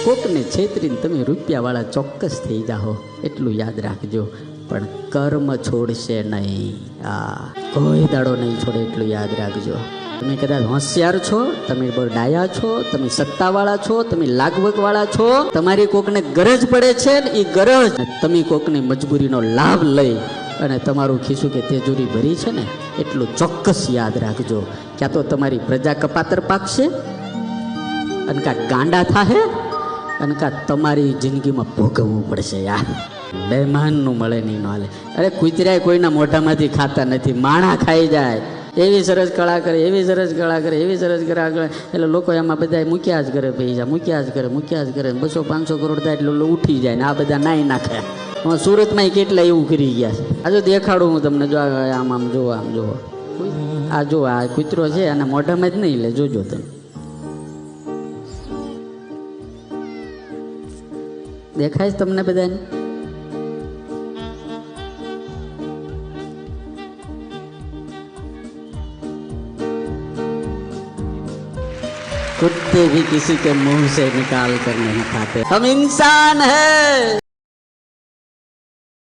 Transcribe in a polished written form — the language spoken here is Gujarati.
કોકને છેતરીને તમે રૂપિયાવાળા ચોક્કસ થઈ જાઓ, એટલું યાદ રાખજો. પણ કર્મ છોડશે નહીં, કોઈ દાડો નહીં છોડે, એટલું યાદ રાખજો. તમે કદાચ હોશિયાર છો, તમે બહુ ડાયા છો, તમે સત્તાવાળા છો, તમે લાગવગવાળા છો, તમારી કોકને ગરજ પડે છે ને એ ગરજ તમે કોકની મજબૂરીનો લાભ લઈ અને તમારું ખિસ્સું કે તેજુરી ભરી છે ને, એટલું ચોક્કસ યાદ રાખજો. ક્યાં તો તમારી પ્રજા કપાતર પાકશે અને કાં ગાંડા થાહે અને કાં તમારી જિંદગીમાં ભોગવવું પડશે. યાર બેમાનનું મળે નહીં હાલે. અરે કૂતરાય કોઈના મોઢામાંથી ખાતા નથી, માણા ખાઈ જાય. એવી સરસ કળા કરે, એવી સરસ કળા કરે, એવી સરસ કળા કરે, એટલે લોકો એમાં બધા મૂક્યા જ કરે, પૈસા મૂક્યા જ કરે, મૂક્યા જ કરે. 200-500 કરોડ થાય એટલે ઉઠી જાય ને આ બધા નાઈ નાખે. સુરતમાં કેટલા એવું કરી ગયા છે. આ જો દેખાડું હું તમને, જો આમ આમ જુઓ, આમ જુઓ, આ જો આ કૂતરો છે, આના મોઢામાં જ નહીં લે, જોજો તમે. દેખાય છે તમને બધાને? कुत्ते भी किसी के मुंह से निकाल कर नहीं खाते. हम इंसान हैं.